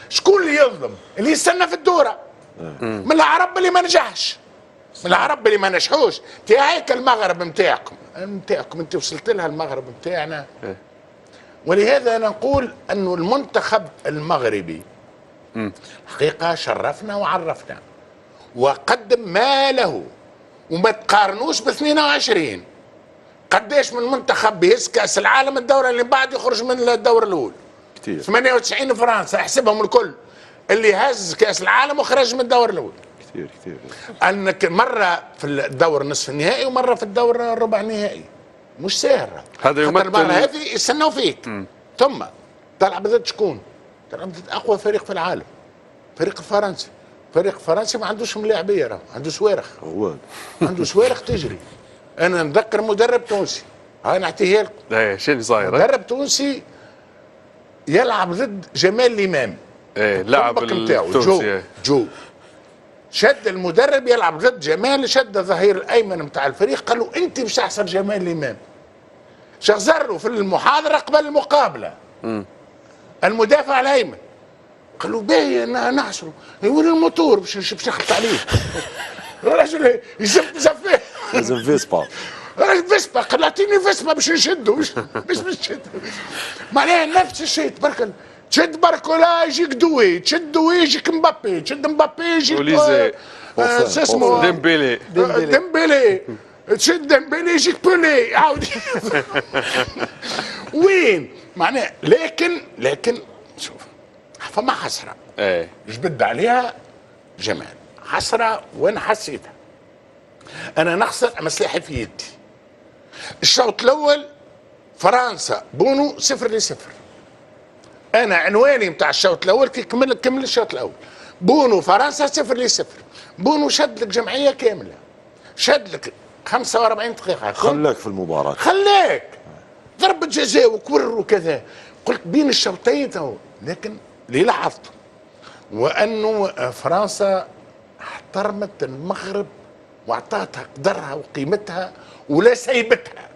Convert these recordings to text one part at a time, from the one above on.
شكون اللي يظلم؟ اللي يستنى في الدوره من العرب اللي ما نجحش، من العرب اللي ما نجحوش. هيك المغرب نتاعكم انت وصلت لها المغرب نتاعنا. ولهذا أنا نقول أنه المنتخب المغربي حقيقة شرفنا وعرفنا وقدم ما له، وما تقارنوش ب 22 قديش من منتخب بيهز كأس العالم الدورة اللي بعد يخرج من الدورة الأولى كتير. 98 فرنسا احسبهم الكل اللي هز كأس العالم وخرج من الدورة الأولى كتير. أنك مرة في الدور نصف النهائي ومرة في الدور الربع النهائي، مش سهل هذا يمثل. المرة هذه يستنوا فيك. ثم تلعب ضد شكون؟ تلعب ضد أقوى فريق في العالم، فريق الفرنسي. فريق فرنسي ما عندوش ملاعبيه، راه عنده صواريخ، عنده صواريخ تجري. انا نذكر مدرب تونسي، هاي نعطيها لكم. ايه شو اللي صاير؟ مدرب تونسي يلعب ضد جمال الامام، ايه لاعب التونسي جو شد المدرب يلعب ضد جمال، شد الظهير الايمن نتاع الفريق قال له انت مش احسن جمال الامام. شغزره في المحاضره قبل المقابله المدافع الايمن قال له باهي انا نحشره، يقول الموتور باش نخلط عليه. الرجل زفاه لازم فيسبا، راجل فيسبا قال له اعطيني فيسبا باش نشده باش نشده. معناها نفس الشيء تبارك. تشد باركولا يجيك دوي، تشد دوي يجيك مبابي، تشد مبابي يجيك شو اسمه ديمبيلي، تشد ديمبيلي يجيك بولي عاود. وين معناها لكن شوف فما حسره جبد عليها جمال، حسره وين حسيتها؟ انا نخسر مصلحي في يدي. الشوط الاول فرنسا بونو 0-0. انا عنواني نتاع الشوط الاول كي كمل الشوط الاول بونو فرنسا 0-0. بونو شد لك جمعيه كامله، شد لك 45 دقيقه، خلاك في المباراه، خلاك ضربه جزاء وكور وكذا. قلت بين الشوطين تو، لكن اللي لاحظته وانه فرنسا احترمت المغرب واعطتها قدرها وقيمتها ولا سيبتها.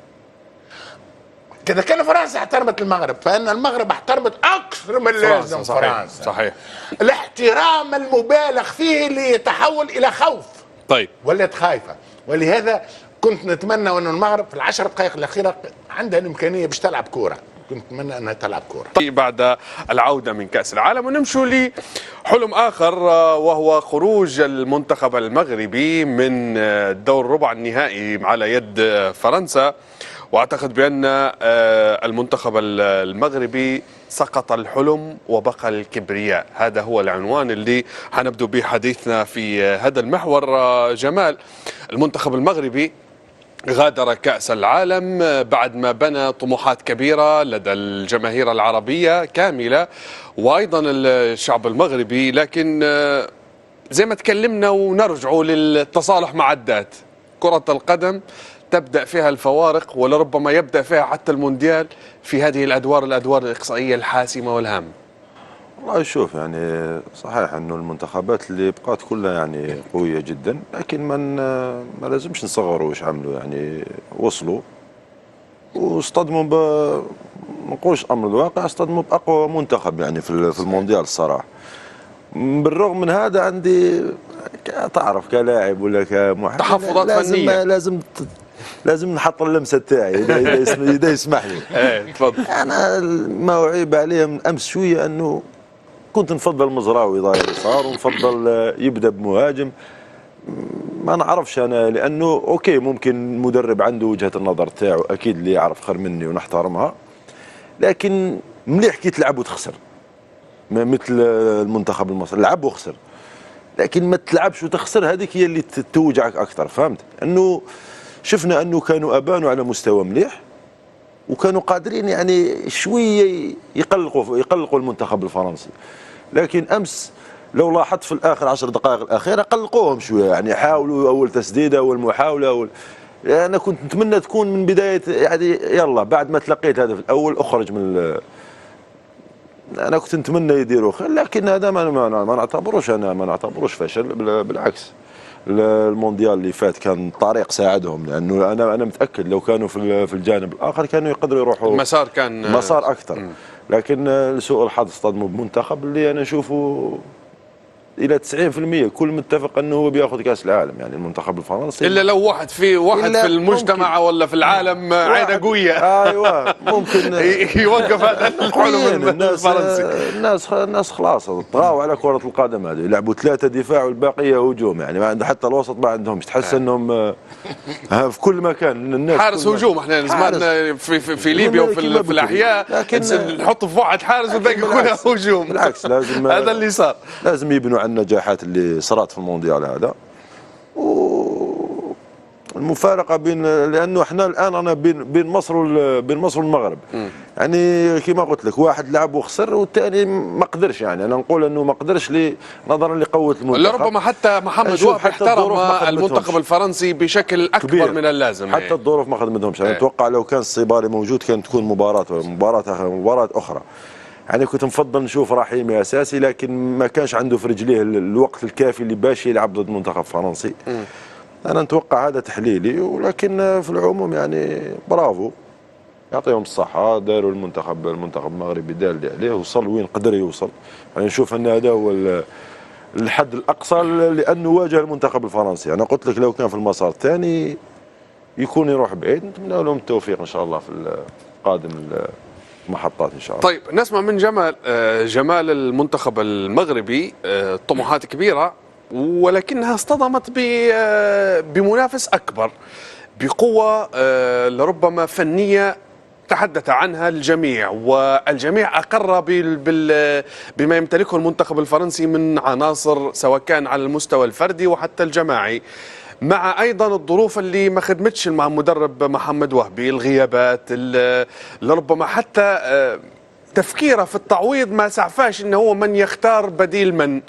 كذا كان فرنسا احترمت المغرب، فان المغرب احترمت اكثر من اللازم فرنسا. صحيح. الاحترام المبالغ فيه اللي يتحول الى خوف. طيب ولات خايفه. ولهذا كنت نتمنى ان المغرب في العشر دقائق الاخيره عندها الامكانيه باش تلعب كوره، كنت نتمنى انها تلعب كوره. طيب بعد العوده من كاس العالم ونمشوا لحلم اخر، وهو خروج المنتخب المغربي من الدور ربع النهائي على يد فرنسا. واعتقد بان المنتخب المغربي سقط الحلم وبقى الكبرياء. هذا هو العنوان اللي حنبدو به حديثنا في هذا المحور. جمال، المنتخب المغربي غادر كأس العالم بعد ما بنى طموحات كبيرة لدى الجماهير العربية كاملة وأيضا الشعب المغربي، لكن زي ما تكلمنا ونرجعوا للتصالح مع الذات. كرة القدم تبدأ فيها الفوارق ولربما يبدأ فيها حتى المونديال في هذه الأدوار الإقصائية الحاسمة والهامة. والله شوف، يعني صحيح انه المنتخبات اللي بقات كلها يعني قويه جدا، لكن ما لازمش نصغروا واش عملوا. يعني وصلوا واصطدموا ما نقولش امر الواقع، اصطدموا باقوى منتخب يعني في المونديال الصراحه. بالرغم من هذا عندي تعرف كلاعب ولا كمحلل تحفظات فنيه، لازم نحط اللمسه تاعي اذا يسمح لي. تفضل. انا ما اعيب عليه من امس شويه انه كنت نفضل مزراوي ظاهر يسار ونفضل يبدا بمهاجم. ما نعرفش انا، لانه اوكي ممكن المدرب عنده وجهه النظر تاعو اكيد اللي يعرف خير مني ونحترمها، لكن مليح كي تلعب وتخسر مثل المنتخب المصري، لعب وخسر، لكن ما تلعبش وتخسر هذيك هي اللي توجعك اكثر. فهمت؟ انه شفنا انه كانوا ابانوا على مستوى مليح وكانوا قادرين يعني شويه يقلقوا المنتخب الفرنسي، لكن امس لو لاحظت في الاخر 10 دقائق الاخيره قلقوهم شويه، يعني حاولوا اول تسديده والمحاوله انا كنت نتمنى تكون من بدايه، يعني يلا بعد ما تلقيت هدف الاول اخرج من انا كنت نتمنى يديروا خير، لكن هذا ما نعتبروش فشل، بالعكس. المونديال اللي فات كان طريق ساعدهم، لانه انا متاكد لو كانوا في الجانب الاخر كانوا يقدروا يروحوا، المسار كان مسار اكثر. لكن لسوء الحظ اصطدموا بمنتخب اللي انا اشوفه الى 90% كل متفق انه هو بياخذ كاس العالم، يعني المنتخب الفرنسي الا لو واحد في المجتمع ولا في العالم عينه قويه. ايوه ممكن يوقف هذا الحلم الفرنسي. الناس خلاص طغاوا على كره القدم، هذه يلعبوا 3 دفاع والباقيه هجوم، يعني ما عنده حتى الوسط ما عندهمش، تحس انهم في كل مكان الناس حارس هجوم. احنا زماننا في ليبيا وفي الاحياء نحط في واحد حارس والباقي كلها هجوم. بالعكس لازم هذا اللي صار، لازم يبنوا على النجاحات اللي صارت في المونديال هذا. المفارقه بين، لانه احنا الان انا بين مصر والمغرب، يعني كما قلت لك واحد لعب وخسر والثاني ما قدرش، يعني انا نقول انه ما قدرش نظرا لقوه المنتخب. لربما حتى محمد وهب احترم المنتخب الفرنسي بشكل اكبر كبير من اللازم، حتى الظروف ما خدمتهمش. انا اتوقع لو كان الصيباري موجود كانت تكون مباراه اخرى. يعني كنت مفضل نشوف رحيمي اساسي، لكن ما كانش عنده في رجليه الوقت الكافي اللي باش يلعب ضد منتخب فرنسي. انا نتوقع هذا تحليلي، ولكن في العموم يعني برافو، يعطيهم الصحة، داروا المنتخب المغربي دار اللي عليه، وصل وين قدر يوصل. يعني نشوف ان هذا هو الحد الاقصى لانه واجه المنتخب الفرنسي. انا قلت لك لو كان في المسار الثاني يكون يروح بعيد. نتمنى لهم التوفيق ان شاء الله في القادم المحطات ان شاء الله. طيب نسمع من جمال المنتخب المغربي، طموحات كبيرة ولكنها اصطدمت بمنافس أكبر بقوة لربما فنية تحدث عنها الجميع، والجميع أقر بما يمتلكه المنتخب الفرنسي من عناصر سواء كان على المستوى الفردي وحتى الجماعي، مع أيضا الظروف اللي ما خدمتش مع المدرب محمد وهبي، الغيابات لربما حتى تفكيره في التعويض ما سعفاش إنه هو من يختار بديل من.